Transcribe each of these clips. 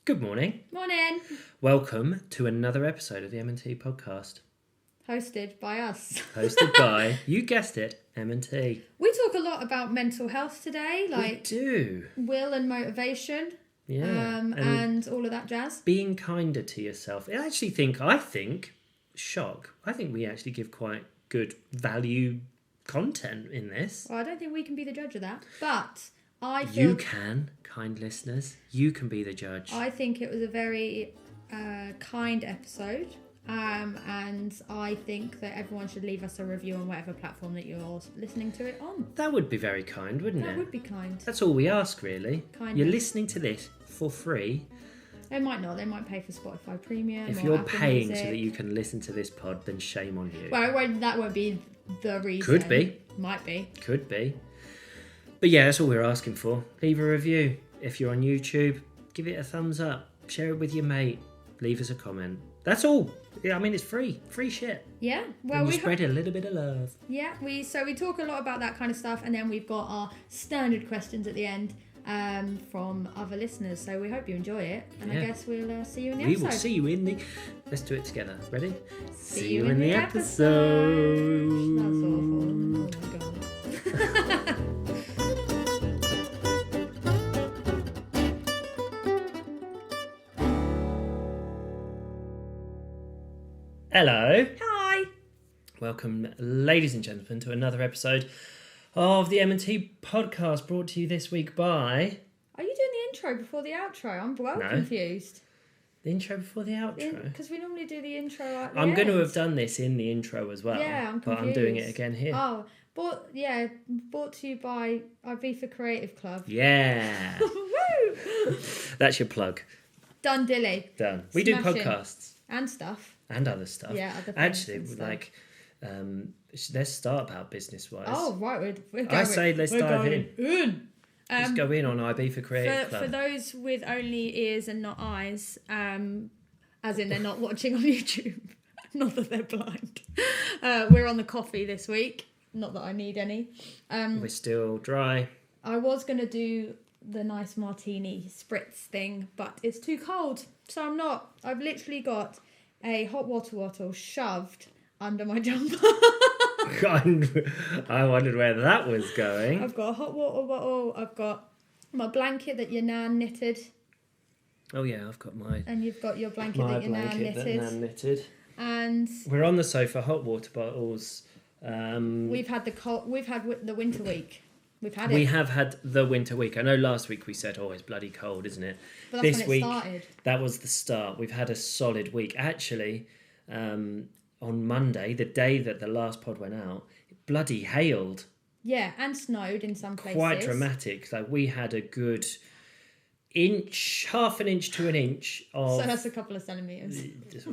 Good morning. Morning. Welcome to another episode of the M&T podcast. Hosted by us. Hosted by, you guessed it, M&T. We talk a lot about mental health today, We like do. will and motivation, Yeah. and all of that jazz. Being kinder to yourself. I think, shock, I think we actually give quite good value content in this. Well, I don't think we can be the judge of that, but I feel... You can, kind listeners. You can be the judge. I think it was a very kind episode. And I think that everyone should leave us a review on whatever platform that you're listening to it on. That would be very kind, wouldn't it? That would be kind. That's all we ask, really. Kindness. You're listening to this for free. They might not. They might pay for Spotify Premium. If or you're Apple paying Music. so that you can listen to this pod, then shame on you. Well, that won't be the reason. Could be. Might be. Could be. But yeah, that's all we're asking for. Leave a review. If you're on YouTube, give it a thumbs up. Share it with your mate. Leave us a comment. That's all. Yeah, I mean, it's free. Free shit. Yeah. Well, and you spread a little bit of love. Yeah, we talk a lot about that kind of stuff, and then we've got our standard questions at the end from other listeners. So we hope you enjoy it, and I guess we'll see you in the episode. We will see you in the... Let's do it together. Ready? See you in the episode. That's awful. Oh my god. Hello. Hi. Welcome, ladies and gentlemen, to another episode of the M&T podcast, brought to you this week by... Are you doing the intro before the outro? I'm well confused. The intro before the outro? Because we normally do the intro at the I'm going to end. have done this in the intro as well. Yeah, I'm confused. But I'm doing it again here. Oh, brought to you by Ibiza Creative Club. Yeah. Woo! That's your plug. Done dilly. Done. We do Smashing. podcasts. And stuff. And other stuff. Yeah, other things Actually, and stuff. like, let's start about business-wise. Oh, right. We're going. I say let's dive in. Let's go in on Ibiza Creative Club. For those with only ears and not eyes, as in they're not watching on YouTube, not that they're blind. We're on the coffee this week. Not that I need any. We're still dry. I was going to do the nice martini spritz thing, but it's too cold, so I'm not. I've literally got a hot water bottle shoved under my jumper. I wondered where that was going. I've got a hot water bottle. I've got my blanket that your nan knitted. Oh yeah, I've got my... And you've got your blanket that your nan knitted. And we're on the sofa, hot water bottles. we've had the winter week. We've had it. We have had the winter week. I know last week we said, oh, it's bloody cold, isn't it? But that's this when week, it started. That was the start. We've had a solid week. Actually, on Monday, the day that the last pod went out, it bloody hailed. Yeah, and snowed in some places. Quite dramatic. Like, we had a good half an inch to an inch of... So that's a couple of centimetres.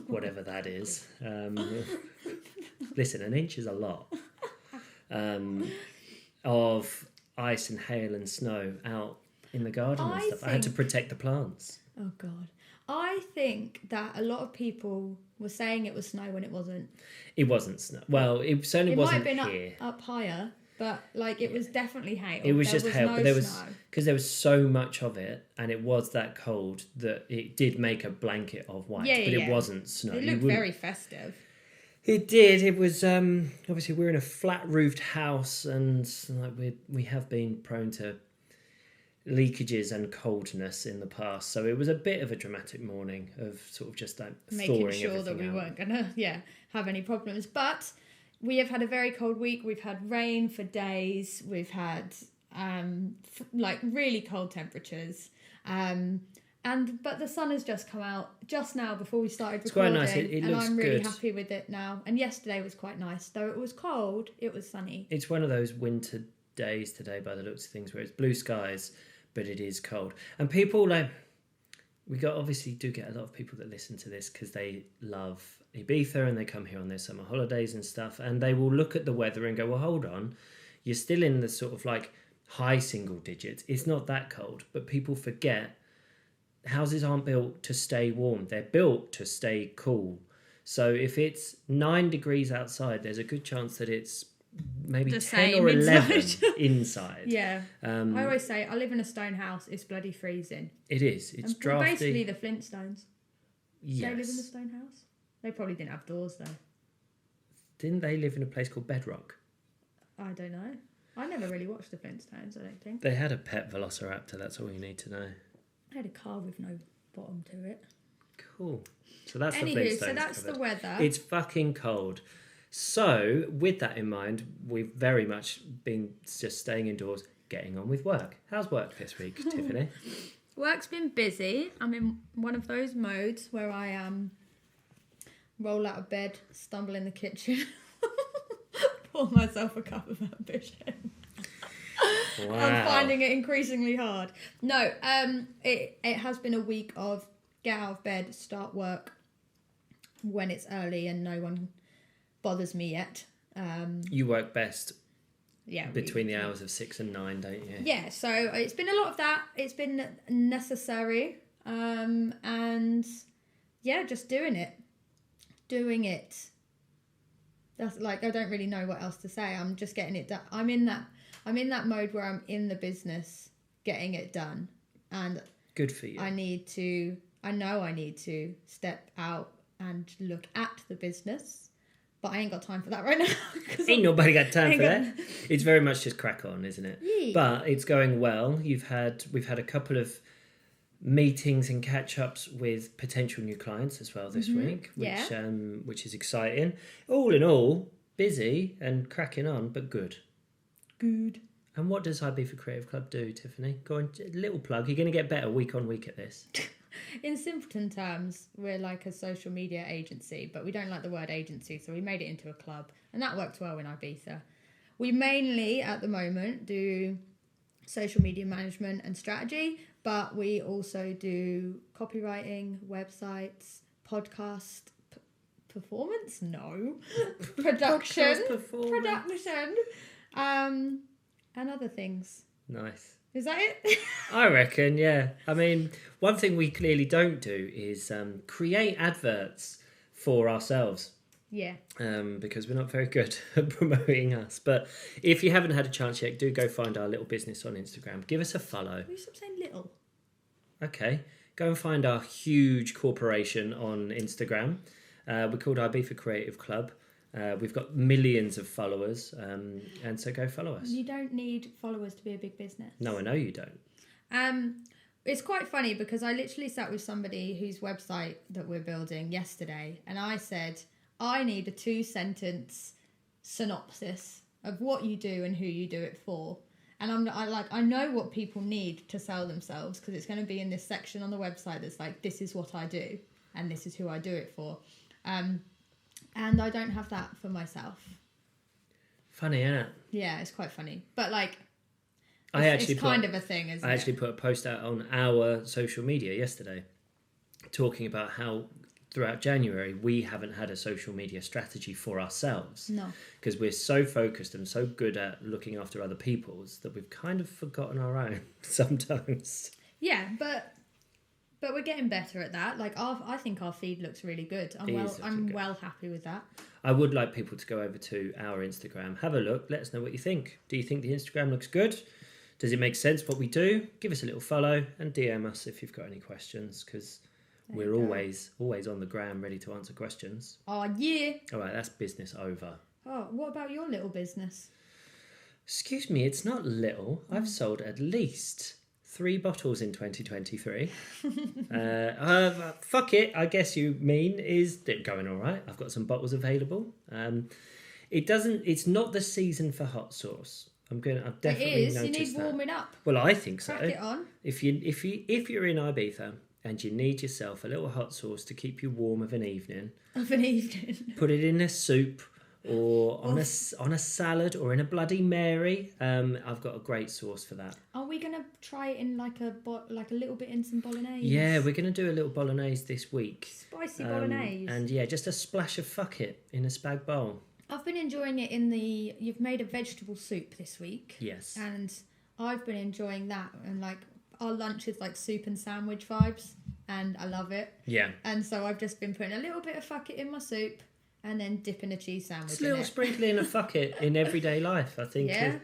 Whatever that is. Listen, an inch is a lot. Of ice and hail and snow out in the garden and stuff. I had to protect the plants. Oh, God. I think that a lot of people were saying it was snow when it wasn't. It wasn't snow. Well, it certainly wasn't here. It might have been up higher, but like it was definitely hail. It was just hail, no but there was... snow. Because there was so much of it, and it was that cold, that it did make a blanket of white, but it wasn't snow. It looked very festive. It did. It was obviously we're in a flat roofed house, and like we have been prone to leakages and coldness in the past, so it was a bit of a dramatic morning of sort of just like making sure that we weren't gonna have any problems. But we have had a very cold week. We've had rain for days. We've had like really cold temperatures. But the sun has just come out just now before we started recording. It's quite nice. It looks and I'm really good. happy with it now. And yesterday was quite nice. Though it was cold, it was sunny. It's one of those winter days today by the looks of things where it's blue skies, but it is cold. And people obviously do get a lot of people that listen to this because they love Ibiza and they come here on their summer holidays and stuff, and they will look at the weather and go, well, hold on, you're still in the sort of like high single digits. It's not that cold. But people forget houses aren't built to stay warm. They're built to stay cool. So if it's 9 degrees outside, there's a good chance that it's maybe The 10 same or 11 inside. inside. Yeah. I always say, I live in a stone house. It's bloody freezing. It is. It's And drafty. basically the Flintstones. Yes. They live in the stone house. They probably didn't have doors though. Didn't they live in a place called Bedrock? I don't know. I never really watched the Flintstones, I don't think. They had a pet velociraptor, that's all you need to know. I had a car with no bottom to it. Cool. So that's the Anywho, Flintstones so that's covered. the weather. It's fucking cold. So, with that in mind, we've very much been just staying indoors, getting on with work. How's work this week, Tiffany? Work's been busy. I'm in one of those modes where I roll out of bed, stumble in the kitchen, pour myself a cup of ambition. Wow. I'm finding it increasingly hard. No, it has been a week of get out of bed, start work when it's early and no one bothers me yet. You work best between the hours of 6 and 9, don't you? Yeah, so it's been a lot of that. It's been necessary. And yeah, just doing it. That's like, I don't really know what else to say. I'm just getting it done. I'm in that mode where I'm in the business getting it done. And good for you. I know I need to step out and look at the business. But I ain't got time for that right now. Ain't nobody got time for that. It's very much just crack on, isn't it? Yeah. But it's going well. We've had a couple of meetings and catch-ups with potential new clients as well this week, which is exciting. All in all, busy and cracking on, but good. Good. And what does Ibiza Creative Club do, Tiffany? Go on, a little plug. You're going to get better week on week at this. In simpleton terms, we're like a social media agency, but we don't like the word agency, so we made it into a club, and that worked well in Ibiza. We mainly, at the moment, do social media management and strategy, but we also do copywriting, websites, podcast performance? No. Production. Podcast performance. Production. And other things. Nice. Is that it? I reckon, yeah. I mean, one thing we clearly don't do is create adverts for ourselves. Yeah. Because we're not very good at promoting us. But if you haven't had a chance yet, do go find our little business on Instagram. Give us a follow. You stop saying little. Okay. Go and find our huge corporation on Instagram. We're called Ibiza Creative Club. We've got millions of followers, and so go follow us. You don't need followers to be a big business. No, I know you don't. It's quite funny because I literally sat with somebody whose website that we're building yesterday, and I said, I need a 2-sentence synopsis of what you do and who you do it for. And I know what people need to sell themselves because it's going to be in this section on the website that's like, this is what I do and this is who I do it for. And I don't have that for myself. Funny, isn't it? Yeah, it's quite funny. But like, it's kind of a thing, isn't it? I actually put a post out on our social media yesterday talking about how throughout January we haven't had a social media strategy for ourselves. No. Because we're so focused and so good at looking after other people's that we've kind of forgotten our own sometimes. Yeah, but we're getting better at that. Like, I think our feed looks really good. I'm well happy with that. I would like people to go over to our Instagram, have a look, let us know what you think. Do you think the Instagram looks good? Does it make sense what we do? Give us a little follow and DM us if you've got any questions, because we're always on the gram ready to answer questions. Oh, yeah. All right, that's business over. Oh, what about your little business? Excuse me, it's not little. I've sold at least 3 bottles in 2023. Fuck it, I guess you mean is it going all right? I've got some bottles available. It's not the season for hot sauce. I've definitely noticed that. You need warming up. Well, I think so. Crack it on. If you're in Ibiza and you need yourself a little hot sauce to keep you warm of an evening, put it in a soup or on a salad or in a Bloody Mary. I've got a great sauce for that. Are we gonna try it in like a little bit in some bolognese? Yeah, we're gonna do a little bolognese this week. Spicy bolognese. And yeah, just a splash of fuck it in a spag bowl. I've been enjoying it you've made a vegetable soup this week. Yes. And I've been enjoying that, and like our lunch is like soup and sandwich vibes, and I love it. Yeah. And so I've just been putting a little bit of fuck it in my soup, and then dipping a cheese sandwich Just a little sprinkling of fuck it in everyday life, I think. Yeah.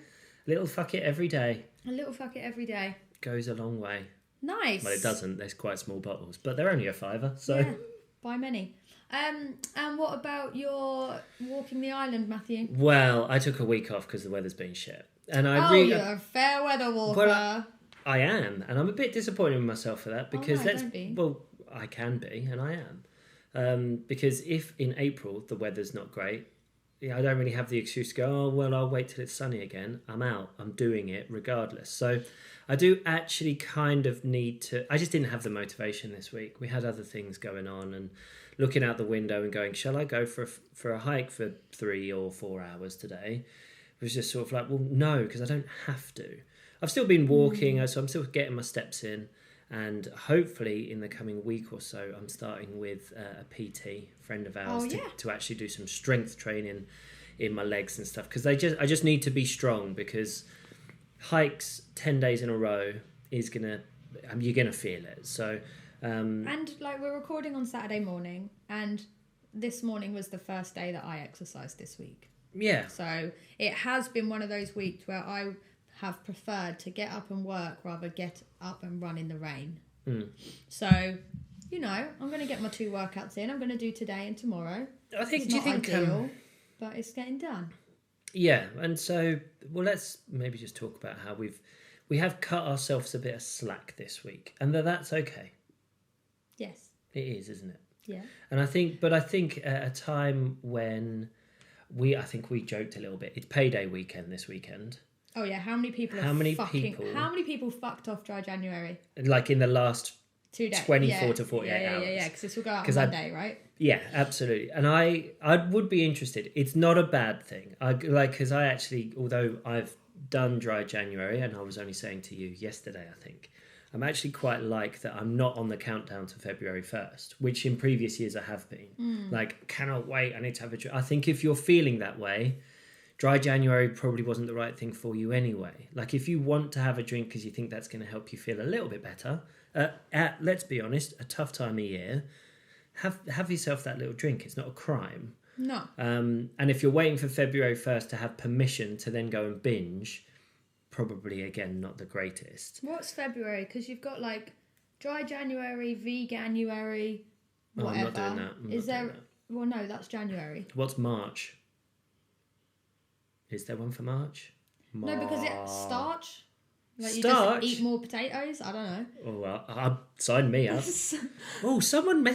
Little fuck it every day. A little fuck it every day. Goes a long way. Nice. Well, it doesn't. There's quite small bottles, but they're only a £5, so... Yeah, buy many. And what about your walking the island, Matthew? Well, I took a week off because the weather's been shit. And you're a fair weather walker. Well, I am, and I'm a bit disappointed with myself for that because don't be. Well, I can be, and I am. Because if in April the weather's not great, I don't really have the excuse to go, oh, well, I'll wait till it's sunny again. I'm out. I'm doing it regardless. So I do actually kind of need to... I just didn't have the motivation this week. We had other things going on and looking out the window and going, shall I go for a hike for 3 or 4 hours today? It was just sort of like, well, no, because I don't have to. I've still been walking, so I'm still getting my steps in. And hopefully in the coming week or so, I'm starting with a PT friend of ours to actually do some strength training in my legs and stuff. Because I just need to be strong, because hikes 10 days in a row is you're gonna feel it. So and like, we're recording on Saturday morning, and this morning was the first day that I exercised this week. Yeah. So it has been one of those weeks where I have preferred to get up and work rather get up and run in the rain. So, I'm going to get my 2 workouts in. I'm going to do today and tomorrow. I think. It's do you think? ideal, but it's getting done. Yeah, and so let's maybe just talk about how we have cut ourselves a bit of slack this week, and that's okay. Yes, it is, isn't it? Yeah. And I think at a time when I think we joked a little bit. It's payday weekend this weekend. Oh yeah, how many people fucked off dry January? Like in the last 2 days, 24 to 48 hours. Yeah, because this will go out on Monday, right? Yeah, absolutely. And I would be interested. It's not a bad thing. Because I actually, although I've done dry January, and I was only saying to you yesterday, I think, I'm actually quite like that I'm not on the countdown to February 1st, which in previous years I have been. Like, cannot wait, I need to have a drink. I think if you're feeling that way, dry January probably wasn't the right thing for you anyway. Like, if you want to have a drink because you think that's going to help you feel a little bit better, let's be honest, a tough time of year, have yourself that little drink. It's not a crime. No. And if you're waiting for February 1st to have permission to then go and binge, probably, again, not the greatest. What's February? Because you've got, like, dry January, Veganuary, whatever. I'm not doing that. Is there... Well, no, that's January. What's March? Is there one for March? No, because it's starch. Like, you Starch? just eat more potatoes? I don't know. Oh, well, sign me up. Oh, someone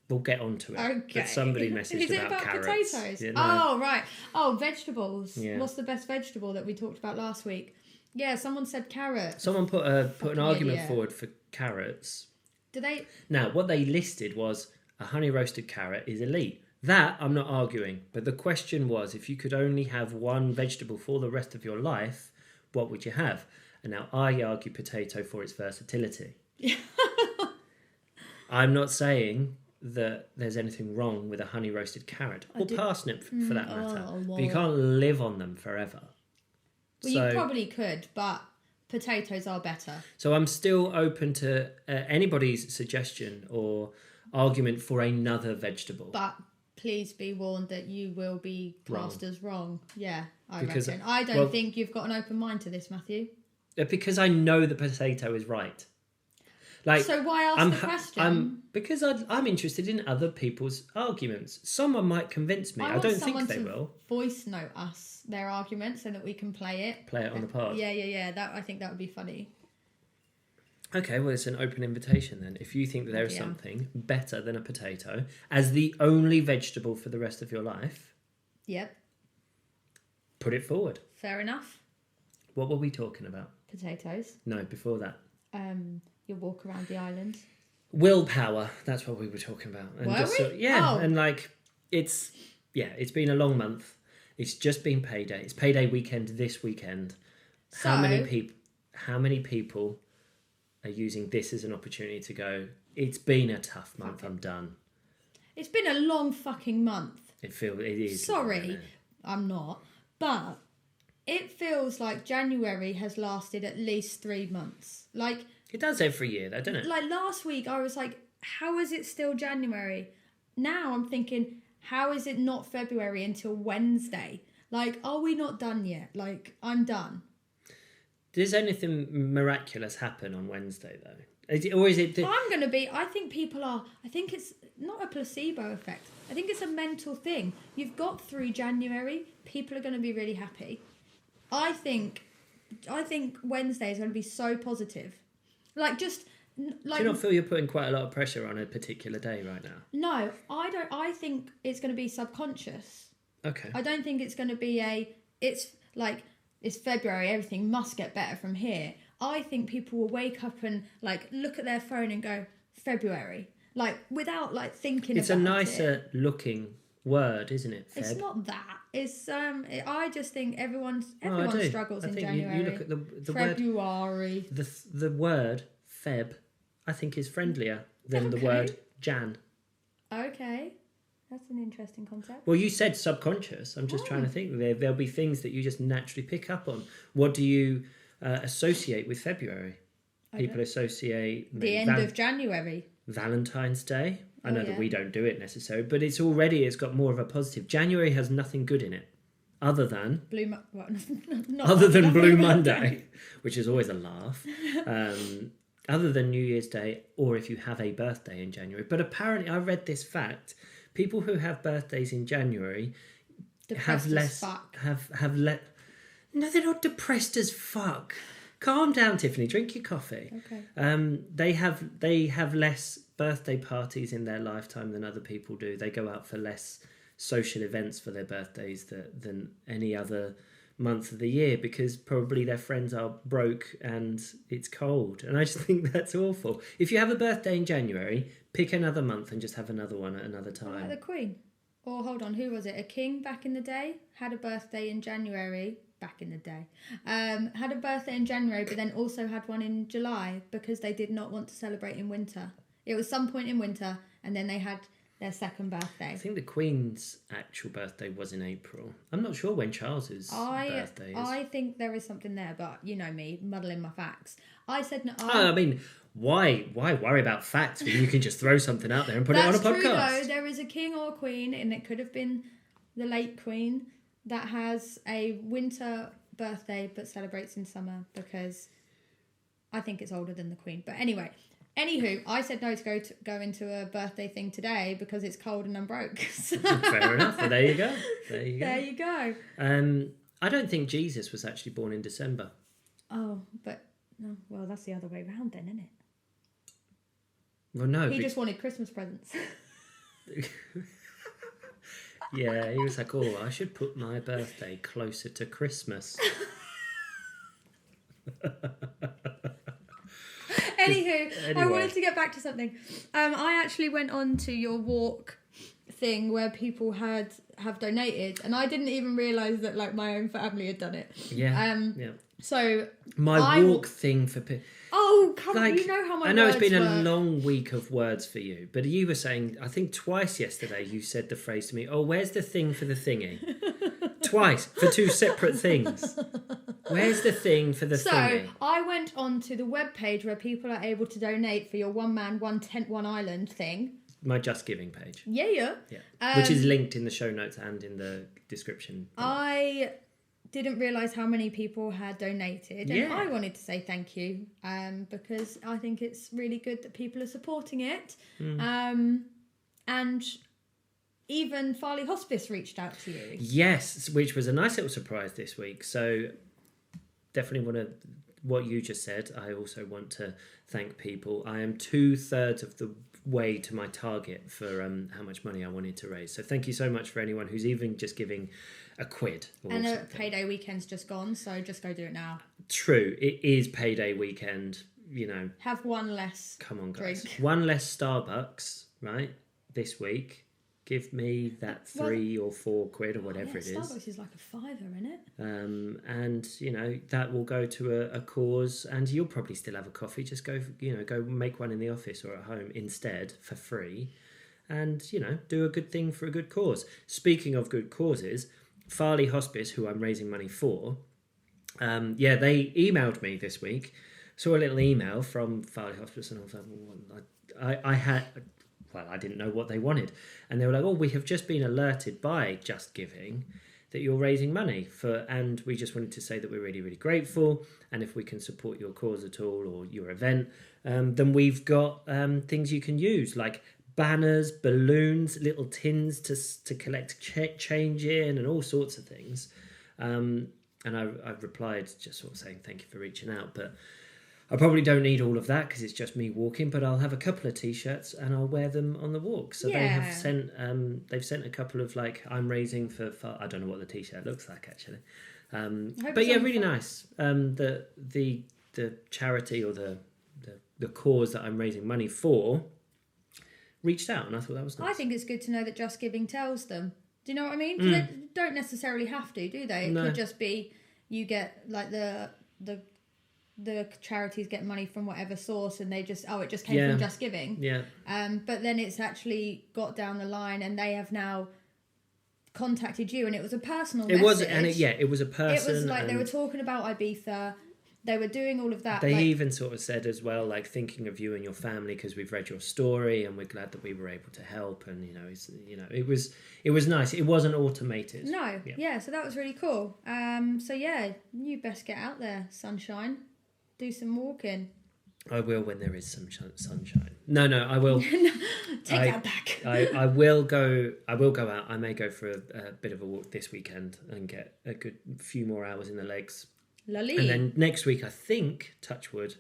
we'll get onto it. Okay. But somebody messaged Is it about carrots. potatoes? Yeah, no. Oh, right. Oh, vegetables. Yeah. What's the best vegetable that we talked about last week? Yeah, someone said carrot. Someone put an argument idiot. forward for carrots. Do they... Now, what they listed was a honey roasted carrot is elite. That I'm not arguing. But the question was, if you could only have one vegetable for the rest of your life, what would you have? And now I argue potato for its versatility. I'm not saying that there's anything wrong with a honey roasted carrot or parsnip for that matter. But you can't live on them forever. Well, you probably could, but potatoes are better. So I'm still open to anybody's suggestion or argument for another vegetable. But please be warned that you will be classed as wrong. Yeah, I Because, reckon. I don't think you've got an open mind to this, Matthew. Because I know the potato is right. Like, so why ask the question? Because I'm interested in other people's arguments. Someone might convince me. I don't think they will. Voice note us their argument so that we can play it. Play it on the pod. Yeah. I think that would be funny. Okay, well, it's an open invitation then. If you think that there is something better than a potato as the only vegetable for the rest of your life, yep, put it forward. Fair enough. What were we talking about? Potatoes. No, before that. Your walk around the island. Willpower. That's what we were talking about. And were we? And like, it's been a long month. It's just been payday. It's payday weekend this weekend. So, how many people are using this as an opportunity to go, it's been a tough month, I'm done. It's been a long fucking month. It is. Sorry, I'm not. But it feels like January has lasted at least 3 months. Like, it does every year though, doesn't it? Like last week I was like, how is it still January? Now I'm thinking, how is it not February until Wednesday? Like, are we not done yet? Like, I'm done. Does anything miraculous happen on Wednesday, though? Or is it... I think it's not a placebo effect. I think it's a mental thing. You've got through January. People are going to be really happy. I think Wednesday is going to be so positive. Like, just... Like, do you not feel you're putting quite a lot of pressure on a particular day right now? No, I don't. I think it's going to be subconscious. Okay. I don't think it's going to be it's February, everything must get better from here. I think people will wake up and like look at their phone and go, February. Like, without like thinking it's about it. It's a nicer looking word, isn't it, Feb? It's not that. It's I just think everyone struggles in January. You look at the February. Word, the word Feb, I think, is friendlier than the word Jan. Okay. That's an interesting concept. Well, you said subconscious. I'm just trying to think. There'll be things that you just naturally pick up on. What do you associate with February? People associate... the end of January. Valentine's Day. I know that we don't do it necessarily, but it's got more of a positive. January has nothing good in it. Other than... Blue Monday, which is always a laugh. Other than New Year's Day, or if you have a birthday in January. But apparently, I read this fact: people who have birthdays in January have less. No, they're not depressed as fuck. Calm down, Tiffany. Drink your coffee. Okay. They have less birthday parties in their lifetime than other people do. They go out for less social events for their birthdays than any other month of the year, because probably their friends are broke and it's cold. And I just think that's awful. If you have a birthday in January, pick another month and just have another one at another time. Like the Queen. Or hold on, who was it? A king back in the day had a birthday in January. Back in the day. Had a birthday in January, but then also had one in July because they did not want to celebrate in winter. It was some point in winter, and then they had their second birthday. I think the Queen's actual birthday was in April. I'm not sure when Charles's birthday is. I think there is something there, but you know me, muddling my facts. I said no. I mean, why worry about facts when you can just throw something out there and put it on a podcast? That's true, though. There is a king or a queen, and it could have been the late Queen, that has a winter birthday but celebrates in summer, because I think it's older than the Queen. But anyway, anywho, I said no to go into a birthday thing today because it's cold and I'm broke. So. Fair enough. Well, there you go. There you go. I don't think Jesus was actually born in December. Oh, but no. Well, that's the other way around then, isn't it? Well, no. He just wanted Christmas presents. Yeah, he was like, oh, I should put my birthday closer to Christmas. Anywho, I wanted to get back to something. I actually went on to your walk thing where people have donated, and I didn't even realise that like my own family had done it. Yeah. So my walk thing for people. Oh, come on, you know how my I know words it's been work. a long week of words for you, but you were saying, I think twice yesterday, you said the phrase to me, oh, where's the thing for the thingy? Twice, for two separate things. Where's the thing for the thingy? So, I went on to the webpage where people are able to donate for your one man, one tent, one island thing. My Just Giving page. Yeah. Which is linked in the show notes and in the description. I didn't realise how many people had donated, and I wanted to say thank you because I think it's really good that people are supporting it. And even Farley Hospice reached out to you. Yes, which was a nice little surprise this week. So definitely want to, what you just said, I also want to thank people. I am 2/3 of the way to my target for how much money I wanted to raise. So thank you so much for anyone who's even just giving a quid. And a payday weekend's just gone, so just go do it now. True, it is payday weekend, you know. Have one less Come on, guys. drink. One less Starbucks, right, this week. Give me that 3 or 4 quid or whatever it is. Starbucks is like a fiver, isn't it? And, you know, that will go to a cause, and you'll probably still have a coffee. Just go make one in the office or at home instead for free, and, you know, do a good thing for a good cause. Speaking of good causes, Farley Hospice, who I'm raising money for, they emailed me this week. Saw a little email from Farley Hospice, and I was like, I I didn't know what they wanted. And they were like, oh, we have just been alerted by Just Giving that you're raising money for, and we just wanted to say that we're really, really grateful. And if we can support your cause at all or your event, then we've got things you can use, like banners, balloons, little tins to collect change in, and all sorts of things. And I've replied just sort of saying thank you for reaching out, but I probably don't need all of that because it's just me walking, but I'll have a couple of t-shirts and I'll wear them on the walk. So they have sent they've sent a couple of like, I'm raising for I don't know what the t-shirt looks like actually. But yeah, really nice. The charity or the cause that I'm raising money for reached out, and I thought that was nice. I think it's good to know that Just Giving tells them. Do you know what I mean? 'Cause they don't necessarily have to, do they? It could just be you get like the charities get money from whatever source, and they just it just came from Just Giving. Yeah. But then it's actually got down the line, and they have now contacted you, and it was a personal message. It was, and it was a person. It was like they were talking about Ibiza. They were doing all of that. They even sort of said as well, like, thinking of you and your family because we've read your story and we're glad that we were able to help. And it was nice. It wasn't automated. No, yeah. So that was really cool. So yeah, you best get out there, sunshine. Do some walking. I will when there is some sunshine. No, I will. Take that back. I will go out. I may go for a bit of a walk this weekend and get a good few more hours in the legs. Lolly. And then next week, I think, touch wood,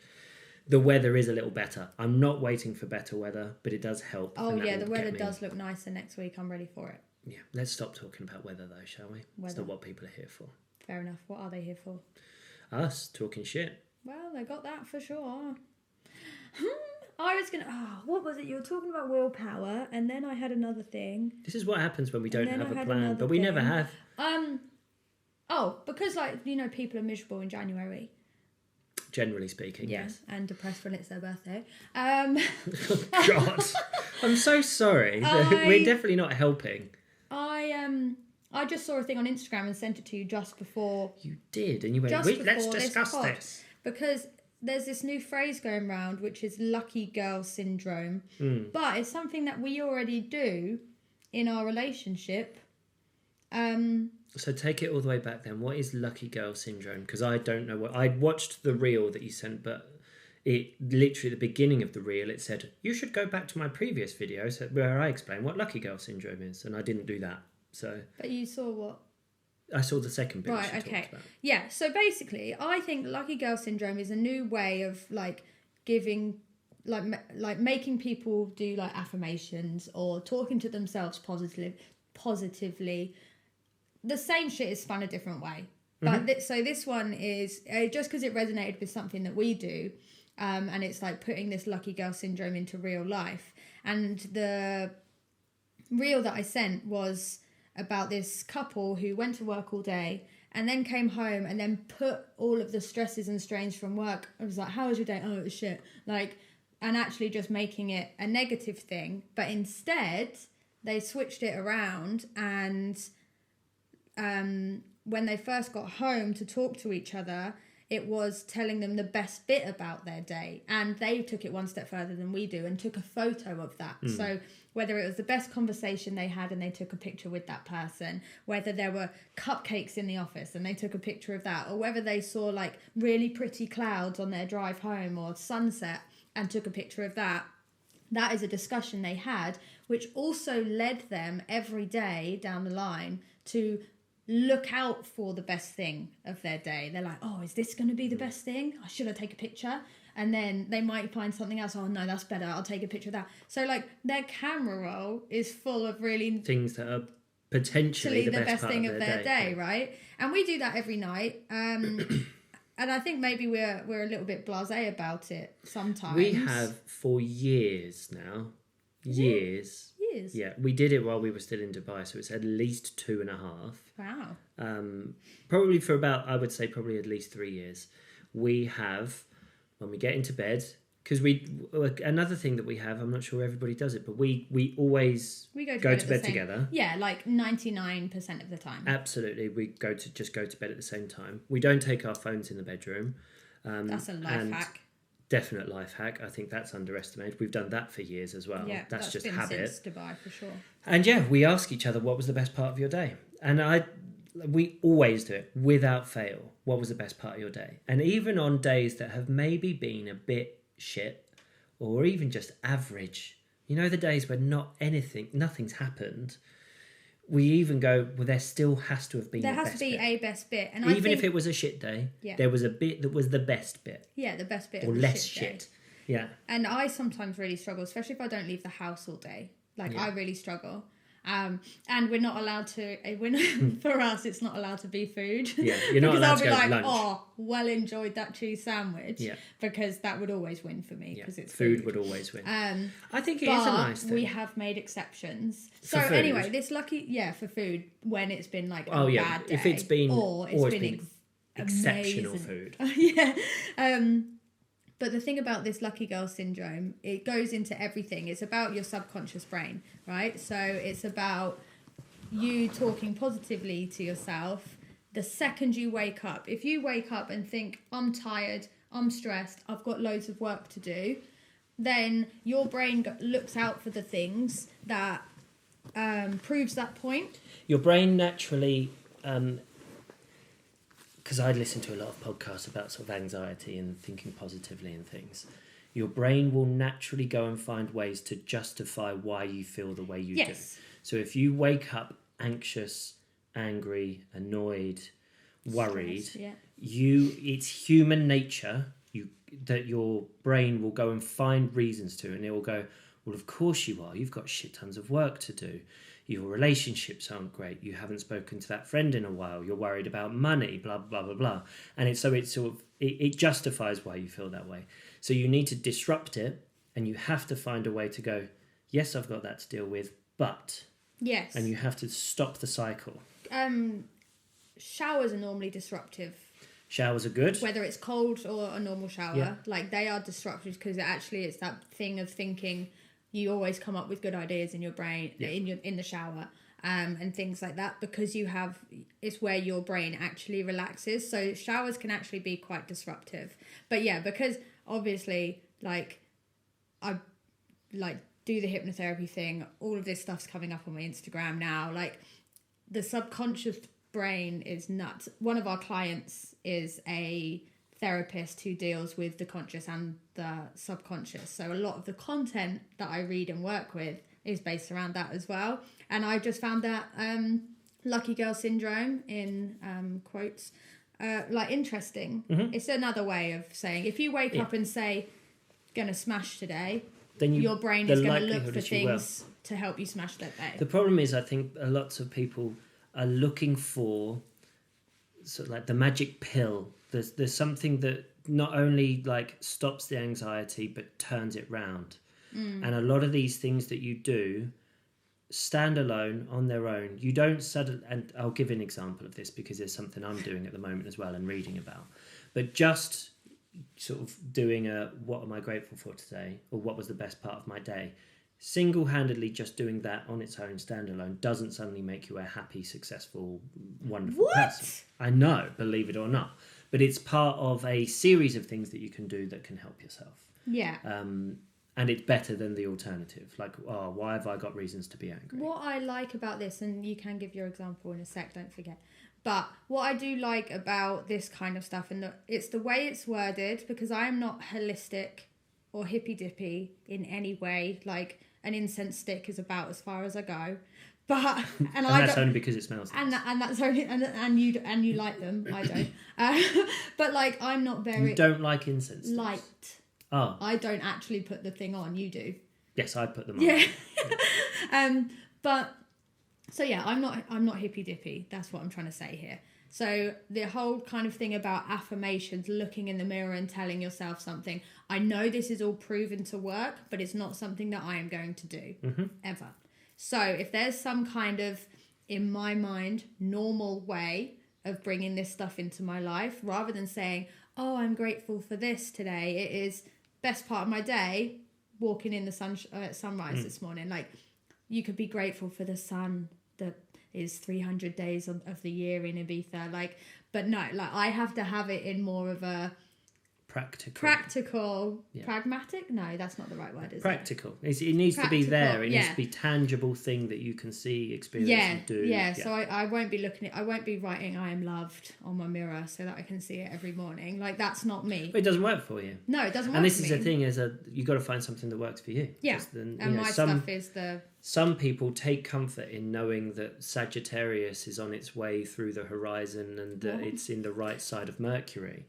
the weather is a little better. I'm not waiting for better weather, but it does help. Oh yeah, the weather does look nicer next week. I'm ready for it. Yeah, let's stop talking about weather though, shall we? It's not what people are here for. Fair enough. What are they here for? Us talking shit. Well, they got that for sure. I was going to... what was it? You were talking about willpower, and then I had another thing. This is what happens when we don't have a plan, but we never have. Because, people are miserable in January. Generally speaking, yes. And depressed when it's their birthday. Oh, God. I'm so sorry. We're definitely not helping. I just saw a thing on Instagram and sent it to you just before... You did, and you went, wait, let's discuss this. Because there's this new phrase going around, which is lucky girl syndrome. But it's something that we already do in our relationship. So take it all the way back then. What is lucky girl syndrome? Because I don't know what... I watched the reel that you sent, but it literally at the beginning of the reel, it said, you should go back to my previous video where I explain what lucky girl syndrome is. And I didn't do that. So. But you saw what? I saw the second bit. Right, okay. Yeah, so basically, I think lucky girl syndrome is a new way of, giving... Like making people do, affirmations or talking to themselves positively. The same shit is spun a different way. But so this one is just because it resonated with something that we do, and it's like putting this lucky girl syndrome into real life. And the reel that I sent was about this couple who went to work all day and then came home and then put all of the stresses and strains from work. I was like, how was your day? Oh, it was shit. And actually just making it a negative thing. But instead, they switched it around, and when they first got home to talk to each other, it was telling them the best bit about their day. And they took it one step further than we do and took a photo of that. So whether it was the best conversation they had and they took a picture with that person, whether there were cupcakes in the office and they took a picture of that, or whether they saw really pretty clouds on their drive home or sunset and took a picture of that, that is a discussion they had, which also led them every day down the line to look out for the best thing of their day. They're like, oh, is this going to be the best thing? Should I take a picture? And then they might find something else. Oh, no, that's better. I'll take a picture of that. So, their camera roll is full of really... things that are potentially the best thing of their day, right? And we do that every night. And I think maybe we're a little bit blasé about it sometimes. We have for years now. Years. Yeah, we did it while we were still in Dubai, so it's at least 2.5. Wow. Probably for about, I would say, probably at least 3 years. We have, when we get into bed, because another thing that we have, I'm not sure everybody does it, but we always go to bed together. Yeah, 99% of the time. Absolutely, we go to bed at the same time. We don't take our phones in the bedroom. That's a life hack. definite life hack. I think that's underestimated. We've done that for years as well. Yeah, that's just been habit. Since Dubai for sure. And yeah, we ask each other, what was the best part of your day? And we always do it without fail. What was the best part of your day? And even on days that have maybe been a bit shit or even just average, you know, the days where nothing's happened, we even go, well, there still has to have been a best bit. And even if it was a shit day, there was a bit that was the best bit. Yeah, the best bit. Or of the less shit. Day. Yeah. And I sometimes really struggle, especially if I don't leave the house all day. I really struggle. And we're not allowed to. For us, it's not allowed to be food. Yeah, you're not allowed to go like, lunch. oh, well enjoyed that cheese sandwich. Yeah, because that would always win for me. Because it's food would always win. I think it is a nice thing. We have made exceptions. For so food. Anyway, this for food when it's been like a bad day, if it's been or it's been exceptional amazing. food. Yeah. But the thing about this lucky girl syndrome, it goes into everything. It's about your subconscious brain, right? So it's about you talking positively to yourself the second you wake up. If you wake up and think, I'm tired, I'm stressed, I've got loads of work to do, then your brain looks out for the things that proves that point. Your brain naturally... because I listen to a lot of podcasts about sort of anxiety and thinking positively and things, your brain will naturally go and find ways to justify why you feel the way you do. So if you wake up anxious, angry, annoyed, worried, it's human nature that your brain will go and find reasons to, and it will go, well, of course you are. You've got shit tons of work to do. Your relationships aren't great. You haven't spoken to that friend in a while. You're worried about money, blah, blah, blah, blah. And it justifies why you feel that way. So you need to disrupt it, and you have to find a way to go, yes, I've got that to deal with, but... Yes. And you have to stop the cycle. Showers are normally disruptive. Showers are good. Whether it's cold or a normal shower. They are disruptive because it's that thing of thinking... You always come up with good ideas in your brain, in the shower, and things like that, because it's where your brain actually relaxes. So showers can actually be quite disruptive. But yeah, because obviously, I do the hypnotherapy thing. All of this stuff's coming up on my Instagram now. The subconscious brain is nuts. One of our clients is a therapist who deals with the conscious and the subconscious, so a lot of the content that I read and work with is based around that as well. And I just found that lucky girl syndrome in quotes interesting. It's another way of saying if you wake up and say gonna smash today, then your brain is going to look for things to help you smash that day. The problem is I think lots of people are looking for sort of the magic pill. There's something that not only stops the anxiety but turns it round. And a lot of these things that you do stand alone on their own. You don't suddenly, and I'll give an example of this because there's something I'm doing at the moment as well and reading about. But just sort of doing what am I grateful for today, or what was the best part of my day, single-handedly just doing that on its own standalone doesn't suddenly make you a happy, successful, wonderful person. I know, believe it or not. But it's part of a series of things that you can do that can help yourself. Yeah. And it's better than the alternative. Why have I got reasons to be angry? What I like about this, and you can give your example in a sec, don't forget. But what I do like about this kind of stuff, and it's the way it's worded, because I am not holistic or hippy-dippy in any way. An incense stick is about as far as I go. But and that's only because it smells nice. And that's only and you like them. I don't. But I'm not very. You don't like incense sticks? Light. Oh. I don't actually put the thing on. You do. Yes, I put them on. Yeah. But so yeah, I'm not hippy dippy. That's what I'm trying to say here. So the whole kind of thing about affirmations, looking in the mirror and telling yourself something. I know this is all proven to work, but it's not something that I am going to do ever. So if there's some kind of, in my mind, normal way of bringing this stuff into my life, rather than saying, oh, I'm grateful for this today, it is best part of my day, walking in the sunrise this morning. You could be grateful for the sun that is 300 days of the year in Ibiza. But no, I have to have it in more of a Practical. Yeah. Pragmatic? No, that's not the right word, is practical. It needs to be there. It needs to be tangible thing that you can see, experience, and do. Yeah. So I won't be I won't be writing "I am loved" on my mirror so that I can see it every morning. Like, that's not me. It doesn't work for you. No, it doesn't work. And this is the thing: you got to find something that works for you. Yeah. My stuff is the. Some people take comfort in knowing that Sagittarius is on its way through the horizon and that it's in the right side of Mercury.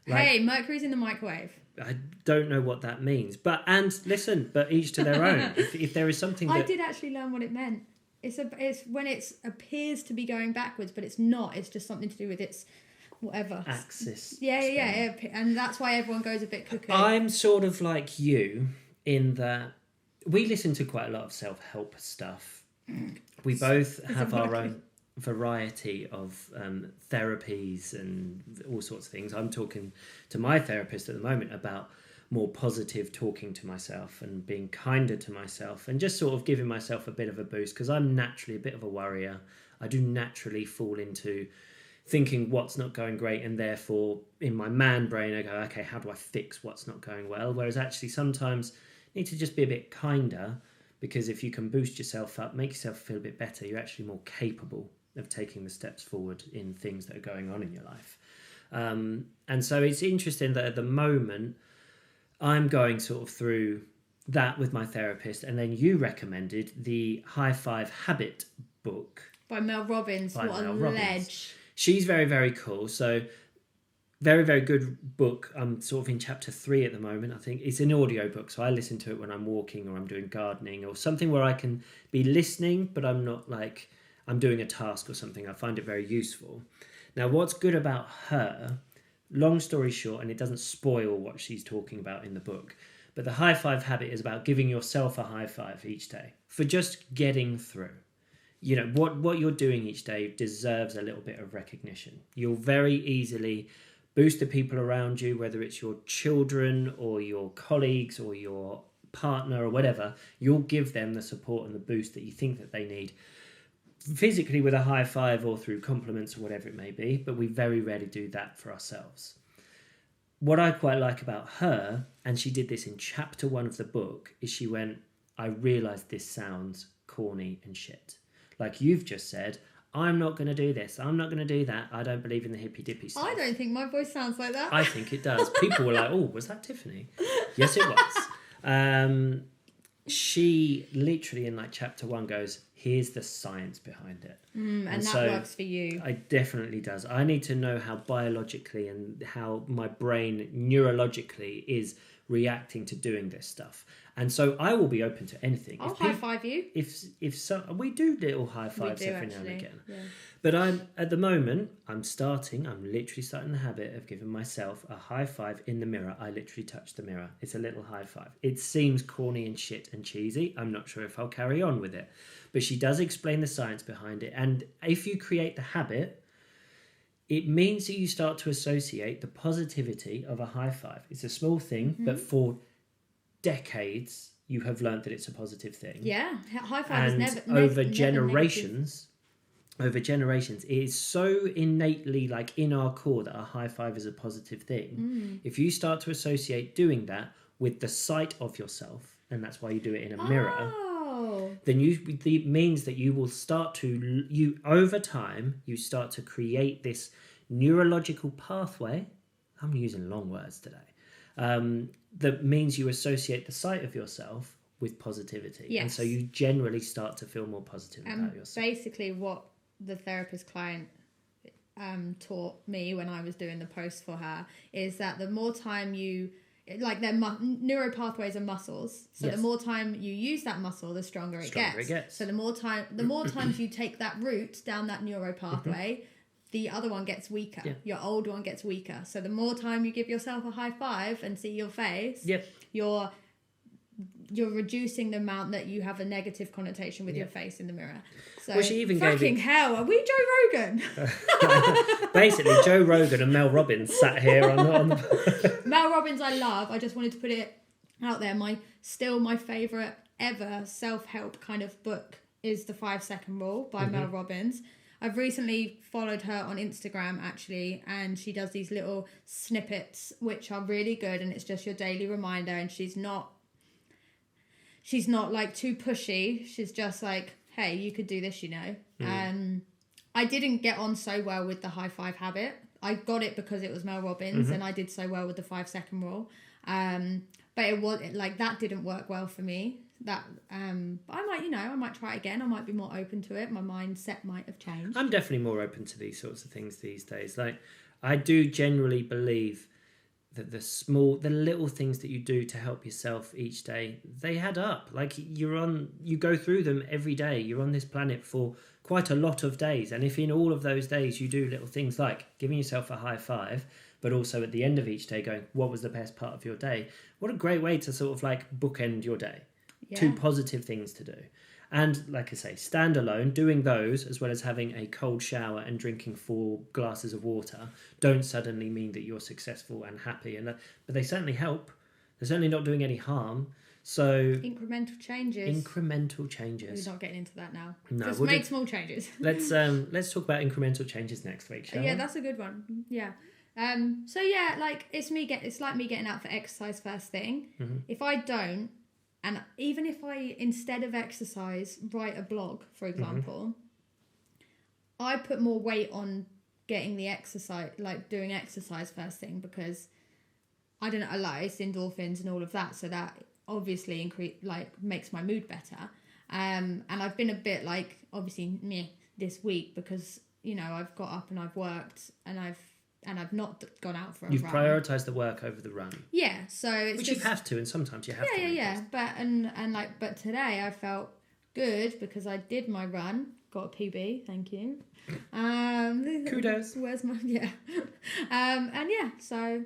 Hey, Mercury's in the microwave. I don't know what that means, but each to their own. If there is something I did actually learn what it meant. It's when it appears to be going backwards, but it's not. It's just something to do with its whatever axis. Yeah, and that's why everyone goes a bit cuckoo. I'm sort of like you in that we listen to quite a lot of self-help stuff. We both have our own variety of therapies and all sorts of things. I'm talking to my therapist at the moment about more positive talking to myself and being kinder to myself and just sort of giving myself a bit of a boost, because I'm naturally a bit of a worrier. I do naturally fall into thinking what's not going great, and therefore in my man brain I go, okay, how do I fix what's not going well? Whereas actually sometimes you need to just be a bit kinder, because if you can boost yourself up, make yourself feel a bit better, you're actually more capable of taking the steps forward in things that are going on in your life. And so it's interesting that at the moment I'm going sort of through that with my therapist, and then you recommended the High Five Habit book by Mel Robbins. What a ledge. She's very, very cool. So very, very good book. I'm sort of in chapter 3 at the moment. I think it's an audio book, so I listen to it when I'm walking or I'm doing gardening or something where I can be listening, but I'm not like I'm doing a task or something. I find it very useful. Now, what's good about her, long story short, and it doesn't spoil what she's talking about in the book, but the High Five Habit is about giving yourself a high five each day for just getting through. You know, what you're doing each day deserves a little bit of recognition. You'll very easily boost the people around you, whether it's your children or your colleagues or your partner or whatever. You'll give them the support and the boost that you think that they need, physically with a high five or through compliments or whatever it may be, but we very rarely do that for ourselves. What I quite like about her, and she did this in chapter 1 of the book, is she went, I realised this sounds corny and shit. Like you've just said, I'm not going to do this, I'm not going to do that, I don't believe in the hippy dippy stuff. I don't think my voice sounds like that. I think it does. People were like, oh, was that Tiffany? Yes, it was. She literally in like chapter 1 goes, here's the science behind it. And that so works for you. It definitely does. I need to know how biologically and how my brain neurologically is reacting to doing this stuff. And so I will be open to anything. I'll high five you. If so, we do little high fives every now and again. Yeah. But I'm literally starting the habit of giving myself a high five in the mirror. I literally touch the mirror. It's a little high five. It seems corny and shit and cheesy. I'm not sure if I'll carry on with it. But she does explain the science behind it. And if you create the habit, it means that you start to associate the positivity of a high five. It's a small thing, but for decades you have learned that it's a positive thing. Yeah, high five is never over generations. Over generations, it is so innately like in our core that a high five is a positive thing. If you start to associate doing that with the sight of yourself, and that's why you do it in a mirror, then it means that you will start to, over time, you start to create this neurological pathway. I'm using long words today. That means you associate the sight of yourself with positivity. Yes. And so you generally start to feel more positive about yourself. Basically what the therapist client taught me when I was doing the post for her is that the more time you, like their neural pathways are muscles, so the more time you use that muscle, the stronger it gets. So the more times you take that route down that neural pathway, the other one gets weaker. Yeah. Your old one gets weaker. So the more time you give yourself a high five and see your face, you're reducing the amount that you have a negative connotation with your face in the mirror. So well, she even fucking hell, are we Joe Rogan? Basically, Joe Rogan and Mel Robbins sat here on the... Mel Robbins I love. I just wanted to put it out there. My favourite ever self-help kind of book is The 5 Second Rule by Mel Robbins. I've recently followed her on Instagram actually, and she does these little snippets which are really good, and it's just your daily reminder, and she's not like too pushy. She's just like, hey, you could do this, you know. I didn't get on so well with the high five habit. I got it because it was Mel Robbins, and I did so well with the 5-second rule. But it was like that didn't work well for me. But I might try it again. I might be more open to it. My mindset might have changed. I'm definitely more open to these sorts of things these days. Like, I do generally believe that the little things that you do to help yourself each day, they add up. Like, you go through them every day. You're on this planet for quite a lot of days, and if in all of those days you do little things like giving yourself a high five, but also at the end of each day going, what was the best part of your day? What a great way to sort of like bookend your day. Yeah. 2 positive things to do. And like I say, stand alone, doing those as well as having a cold shower and drinking 4 glasses of water don't suddenly mean that you're successful and happy. But they certainly help. They're certainly not doing any harm. So incremental changes. We're not getting into that now. No, just make small changes. Let's talk about incremental changes next week, shall we? Yeah, that's a good one. Yeah. So yeah, like it's like me getting out for exercise first thing. Mm-hmm. If I don't, and even if I instead of exercise write a blog, for example, I put more weight on getting the exercise, like doing exercise first thing, because I don't know, like it's endorphins and all of that, so that obviously makes my mood better. And I've been a bit like obviously meh this week because I've got up and I've worked and I've not gone out for a run. You've prioritised the work over the run. Yeah, so it's which you have to, and sometimes you have to. Yeah. But today I felt good because I did my run, got a PB. Thank you. Kudos. Where's my so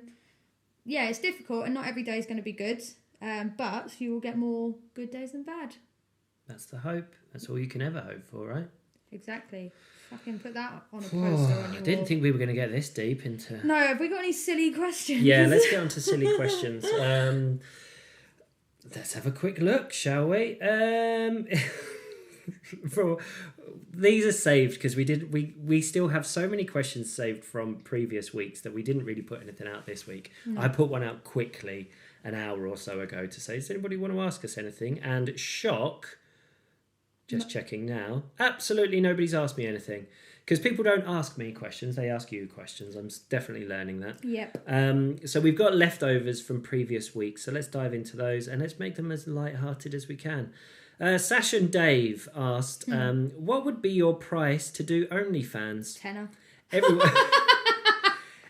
it's difficult, and not every day is going to be good. But you will get more good days than bad. That's the hope. That's all you can ever hope for, right? Exactly. Fucking put that on a poster on your wall. I didn't think we were going to get this deep into... No, have we got any silly questions? Yeah, let's get on to silly questions. Let's have a quick look, shall we? These are saved because we still have so many questions saved from previous weeks that we didn't really put anything out this week. I put one out quickly an hour or so ago to say, does anybody want to ask us anything? And shock, checking now, absolutely nobody's asked me anything. Because people don't ask me questions, they ask you questions. I'm definitely learning that. Yep. So we've got leftovers from previous weeks, so let's dive into those and let's make them as light-hearted as we can. Sash and Dave asked, what would be your price to do OnlyFans? Tenner.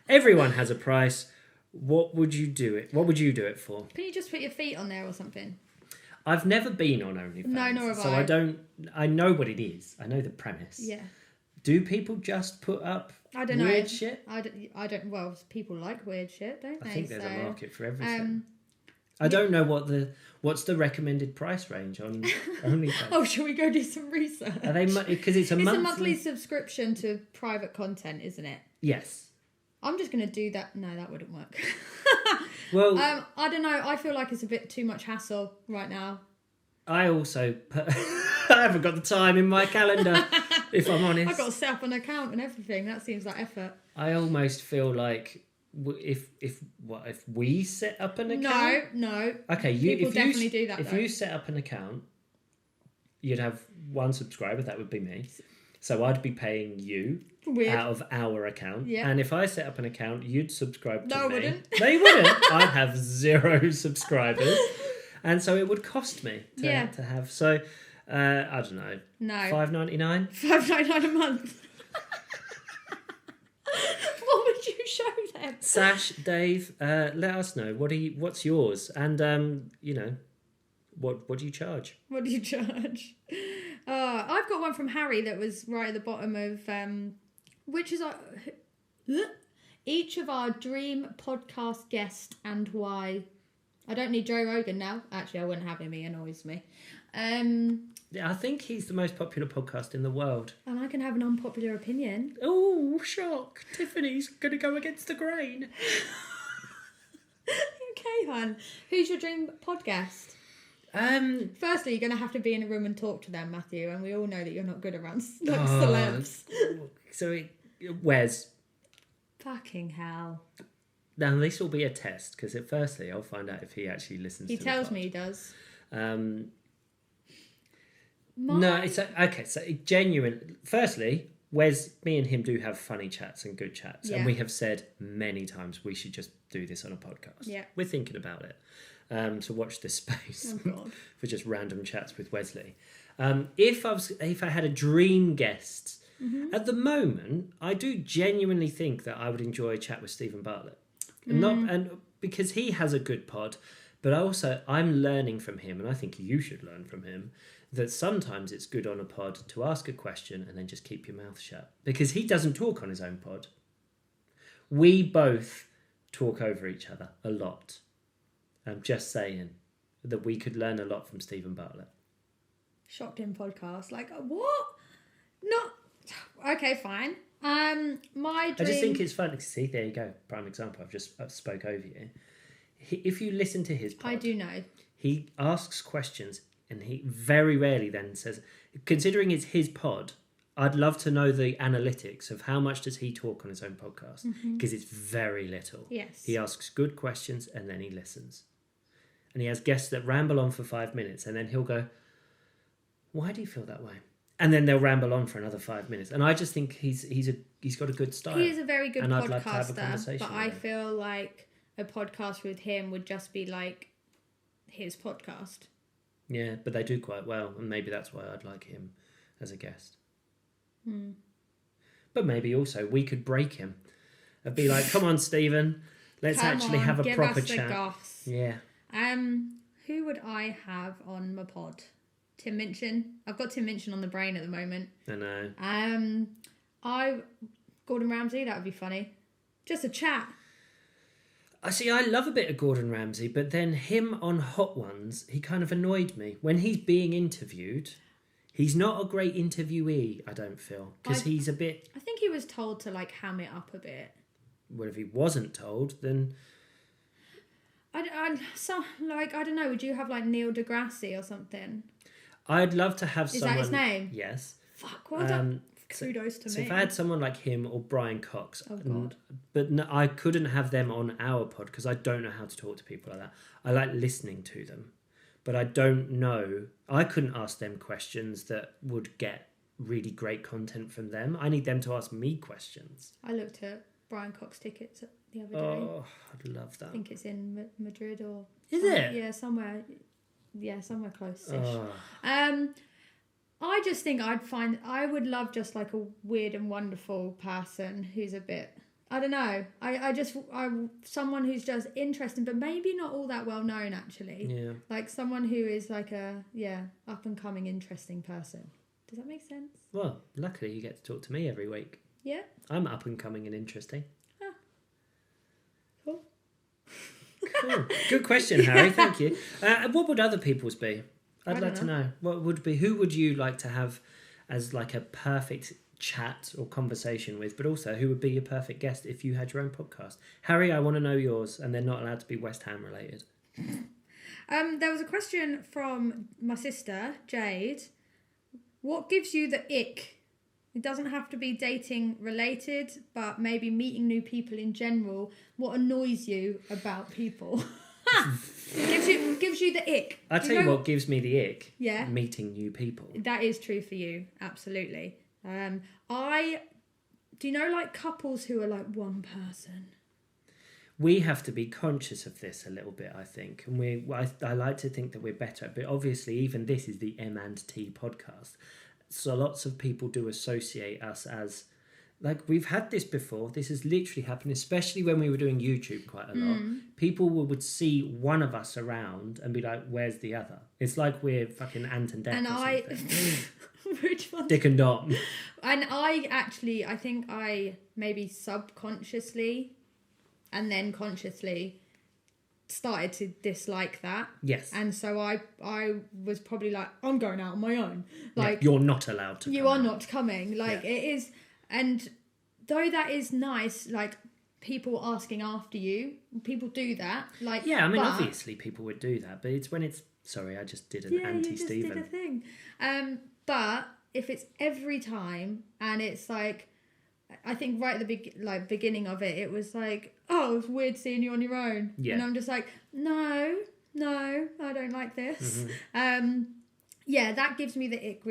Everyone has a price. What would you do it? What would you do it for? Can you just put your feet on there or something? I've never been on OnlyFans. No, nor have so I. I know what it is. I know the premise. Yeah. Do people just put up weird shit? I don't. Well, people like weird shit, don't they? I think there's a market for everything. I don't know what's the recommended price range on OnlyFans. Oh, shall we go do some research? Are they because it's a monthly subscription to private content, isn't it? Yes. I'm just going to do that. No, that wouldn't work. Well, I don't know. I feel like it's a bit too much hassle right now. I also I haven't got the time in my calendar, if I'm honest. I've got to set up an account and everything. That seems like effort. I almost feel like if we set up an account. No. Okay, people definitely do that. If you set up an account, you'd have one subscriber. That would be me. So I'd be paying you out of our account. Yeah. And if I set up an account, you'd subscribe to me. No, I wouldn't. No, you wouldn't. I'd have 0 subscribers. And so it would cost me to have. So, I don't know. No. $5.99? $5.99 a month. What would you show them? Sash, Dave, let us know. What's yours? And, what do you charge? What do you charge? I've got one from Harry that was right at the bottom of, which is each of our dream podcast guest and why. I don't need Joe Rogan now. Actually, I wouldn't have him. He annoys me. Yeah, I think he's the most popular podcast in the world. And I can have an unpopular opinion. Oh, shock. Tiffany's going to go against the grain. Okay, hon. Who's your dream podcast? Firstly, you're going to have to be in a room and talk to them, Matthew, and we all know that you're not good around celebs. So, Wes. Fucking hell. Now, this will be a test, because firstly, I'll find out if he actually listens to the pod. He tells me he does. No, it's okay. So genuine. Firstly, me and him do have funny chats and good chats, and we have said many times we should just do this on a podcast. Yeah, we're thinking about it. To watch this space for just random chats with Wesley. If I had a dream guest, at the moment, I do genuinely think that I would enjoy a chat with Stephen Bartlett, and because he has a good pod. But also, I'm learning from him, and I think you should learn from him, that sometimes it's good on a pod to ask a question and then just keep your mouth shut. Because he doesn't talk on his own pod. We both talk over each other a lot. I'm just saying that we could learn a lot from Stephen Bartlett. Shocked in podcast. Like, what? Not... Okay, fine. My dream... I just think it's fun. See, there you go. Prime example. I've spoke over you. If you listen to his pod, I do know. He asks questions and he very rarely then says, considering it's his pod, I'd love to know the analytics of how much does he talk on his own podcast, because it's very little. Yes. He asks good questions and then he listens. And he has guests that ramble on for 5 minutes and then he'll go, why do you feel that way? And then they'll ramble on for another 5 minutes. And I just think he's got a good style. He is a very good and podcaster, I'd like to have a conversation but I feel like a podcast with him would just be like his podcast. Yeah, but they do quite well, and maybe that's why I'd like him as a guest. But maybe also we could break him and be like, come on, Stephen, let's have a proper chat. Goss. Yeah. Who would I have on my pod? Tim Minchin. I've got Tim Minchin on the brain at the moment. I know. Gordon Ramsay, that would be funny. Just a chat. I love a bit of Gordon Ramsay, but then him on Hot Ones, he kind of annoyed me. When he's being interviewed, he's not a great interviewee, I don't feel. Because he's a bit... I think he was told to, like, ham it up a bit. Well, if he wasn't told, then... I don't know, would you have, like, Neil deGrasse or something? I'd love to have someone... Is that his name? Yes. Fuck, well done. Kudos to me. So if I had someone like him or Brian Cox, oh God. But no, I couldn't have them on our pod because I don't know how to talk to people like that. I like listening to them, but I don't know. I couldn't ask them questions that would get really great content from them. I need them to ask me questions. I looked at Brian Cox tickets the other day. Oh, I'd love that. I think it's in Madrid or... Is it? Yeah, somewhere. Yeah, somewhere close-ish. Oh. I just think I would love just like a weird and wonderful person who's a bit, I don't know. I someone who's just interesting, but maybe not all that well known actually. Yeah. Like someone who is like a, up and coming interesting person. Does that make sense? Well, luckily you get to talk to me every week. Yeah. I'm up and coming and interesting. Ah. Cool. Cool. Good question, Harry. Thank you. What would other people's be? I'd like to know. Who would you like to have as like a perfect chat or conversation with, but also who would be your perfect guest if you had your own podcast? Harry, I want to know yours, and they're not allowed to be West Ham related. There was a question from my sister, Jade. What gives you the ick? It doesn't have to be dating related, but maybe meeting new people in general. What annoys you about people? gives you the ick. I'll tell you what gives me the ick. Yeah. Meeting new people. That is true for you. Absolutely. Do you know like couples who are like one person? We have to be conscious of this a little bit, I think. And I like to think that we're better. But obviously, even this is the M&T podcast. So lots of people do associate us as... Like, we've had this before. This has literally happened, especially when we were doing YouTube quite a lot. People would see one of us around and be like, where's the other? It's like we're fucking Ant and Dec or something. Which one? Dick and Dom. And I think I maybe subconsciously and then consciously started to dislike that. Yes. And so I was probably like, I'm going out on my own. Like, you're not allowed to You are not coming. Like, it is... And though that is nice, like people asking after you, people do that. Like, yeah, I mean, obviously people would do that, but it's when it's Sorry, I just did an anti-Stephen. You just did a thing. But if it's every time and it's like, I think right at the beginning of it, it was like, oh, it's weird seeing you on your own. Yeah. And I'm just like, no, I don't like this. Yeah, that gives me the ick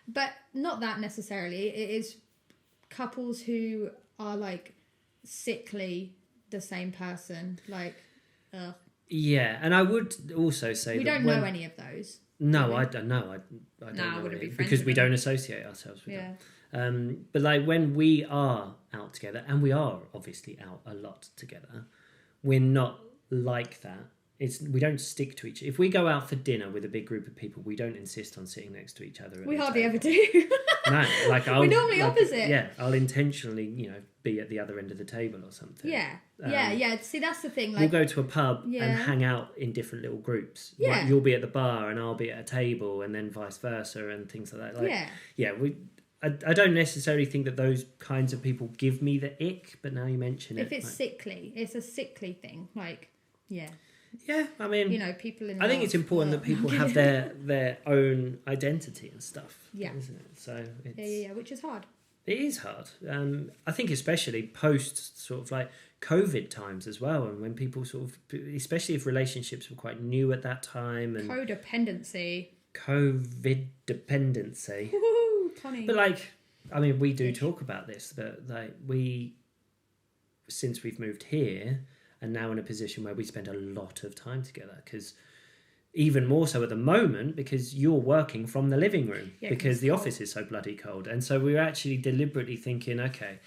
but not that necessarily. It is couples who are like sickly the same person, like, ugh. Yeah, and I would also say we don't know any of those. No, I don't know. I don't know I wouldn't be friends because with we them. don't associate ourselves with them. But like when we are out together, and we are obviously out a lot together, we're not like that. We don't stick to each. If we go out for dinner with a big group of people, we don't insist on sitting next to each other. We hardly ever do. No, like we're normally opposite. Yeah, I'll intentionally, be at the other end of the table or something. Yeah, yeah. See, that's the thing. Like, we'll go to a pub and hang out in different little groups. Yeah, like, you'll be at the bar and I'll be at a table, and then vice versa, and things like that. Like, yeah. I don't necessarily think that those kinds of people give me the ick, but now you mention it, if it's sickly, it's a sickly thing. Like, yeah. Yeah, I mean, people in. I think it's important that people have their own identity and stuff. Yeah, isn't it? So it's, yeah, which is hard. It is hard. I think especially post sort of like COVID times as well, and when people sort of, especially if relationships were quite new at that time, and codependency, COVID dependency. Woo-hoo, Tony. But like, I mean, we do talk about this, but like since we've moved here. And now in a position where we spend a lot of time together, because even more so at the moment, because you're working from the living room, because the office is so bloody cold. And so we're actually deliberately thinking, okay,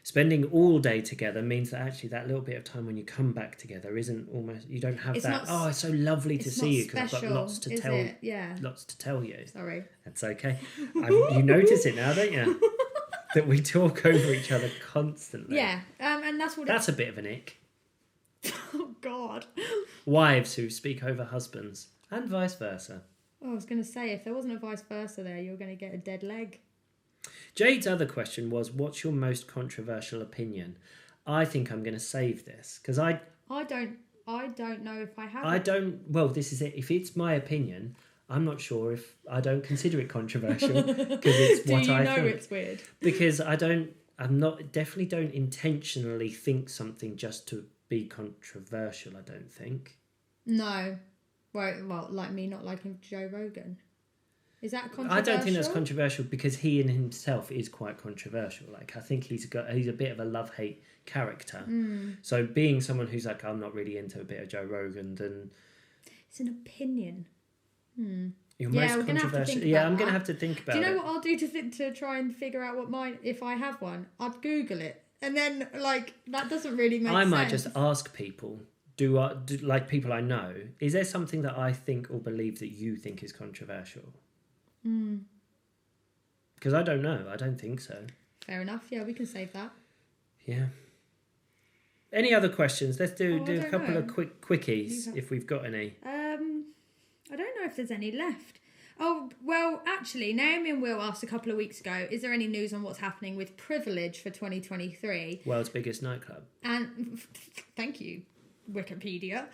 spending all day together means that actually that little bit of time when you come back together isn't almost, you don't have it's so lovely to see you because I've got lots to tell. Yeah. Lots to tell you. Sorry. That's okay. You notice it now, don't you? That we talk over each other constantly. Yeah. And that's a bit of an ick. Oh, God. Wives who speak over husbands, and vice versa. Oh, I was going to say, if there wasn't a vice versa there, you're going to get a dead leg. Jade's other question was, what's your most controversial opinion? I think I'm going to save this, because I don't know if I have well, this is it. If it's my opinion, I'm not sure if I don't consider it controversial, because it's what I think. Do you know it's weird? Because definitely don't intentionally think something just to be controversial, I don't think. No. Well, like me not liking Joe Rogan. Is that controversial? I don't think that's controversial because he in himself is quite controversial. Like, I think he's a bit of a love-hate character. So being someone who's like, I'm not really into a bit of Joe Rogan, then... It's an opinion. Your most controversial... I'm going to have to think about it. Do you know what I'll do to try and figure out what mine... If I have one, I'd Google it. And then, like, that doesn't really make sense. I might just ask people, like people I know, is there something that I think or believe that you think is controversial? Because I don't know. I don't think so. Fair enough. Yeah, we can save that. Yeah. Any other questions? Let's do a couple of quickies if we've got any. I don't know if there's any left. Oh, well, actually, Naomi and Will asked a couple of weeks ago, is there any news on what's happening with Privilege for 2023? World's biggest nightclub. And thank you, Wikipedia.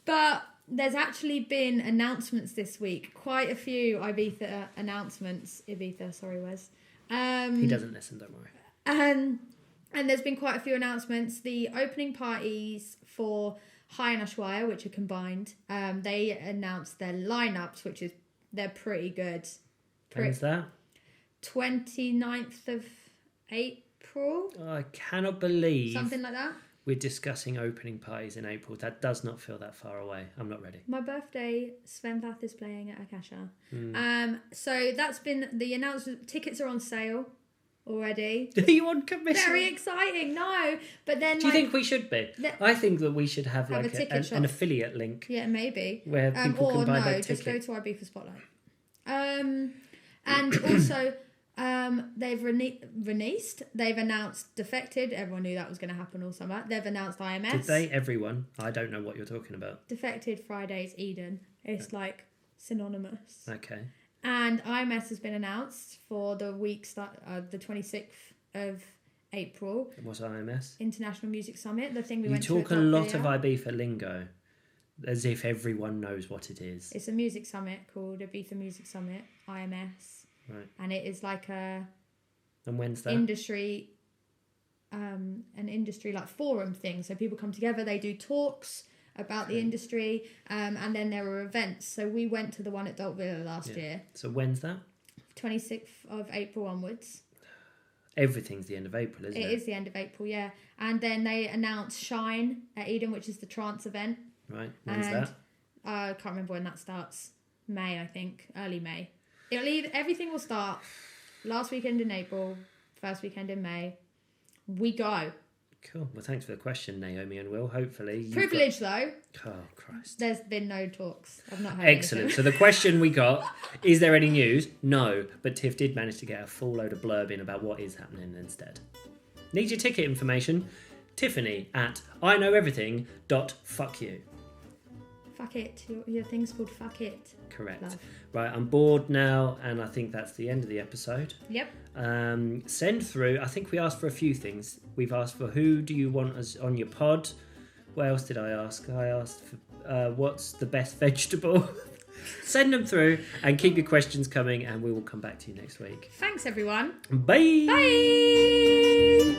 But there's actually been announcements this week. Quite a few Ibiza announcements. Sorry, Wes. He doesn't listen, don't worry. And there's been quite a few announcements. The opening parties for High and Ushuaia, which are combined, they announced their lineups, they're pretty good. When's that? 29th of April. Oh, I cannot believe something like that. We're discussing opening parties in April. That does not feel that far away. I'm not ready. My birthday, Sven Vath is playing at Akasha. So that's been the announcement. Tickets are on sale already. Are you on commission? Very exciting. No, but then do you think we should be? I think that we should have like an affiliate link. Yeah, maybe where people can buy their just go to Ibiza Spotlight. And also they've released. They've announced Defected. Everyone knew that was going to happen all summer. They've announced IMS. Did they? Everyone? I don't know what you're talking about. Defected, Fridays, Eden. It's like synonymous. Okay. And IMS has been announced for the week the 26th of April. What's IMS? International Music Summit, the thing we went to. You talk a lot of Ibiza lingo. as if everyone knows what it is. It's a music summit called Ibiza Music Summit, IMS. Right. And it is like a... And when's that? Industry... an industry like forum thing. So people come together, they do talks about the industry, and then there are events. So we went to the one at Dolt Villa last year. So when's that? 26th of April onwards. Everything's the end of April, isn't it? It is the end of April, yeah. And then they announced Shine at Eden, which is the trance event. Right. When's and that? I can't remember when that starts. May, I think. Early May. Everything will start last weekend in April, first weekend in May. We go. Cool. Well, thanks for the question, Naomi and Will. Hopefully Privilege, though. Oh, Christ. There's been no talks. I've not heard Excellent. anything. So the question we got, is there any news? No. But Tiff did manage to get a full load of blurb in about what is happening instead. Need your ticket information? Tiffany at iknoweverything.fuckyou. Fuck it. Your thing's called Fuck It. Correct. Love. Right, I'm bored now, and I think that's the end of the episode. Yep. Send through. I think we asked for a few things. We've asked for who do you want us on your pod. What else did I ask? I asked for what's the best vegetable. Send them through and keep your questions coming, and we will come back to you next week. Thanks, everyone. Bye. Bye.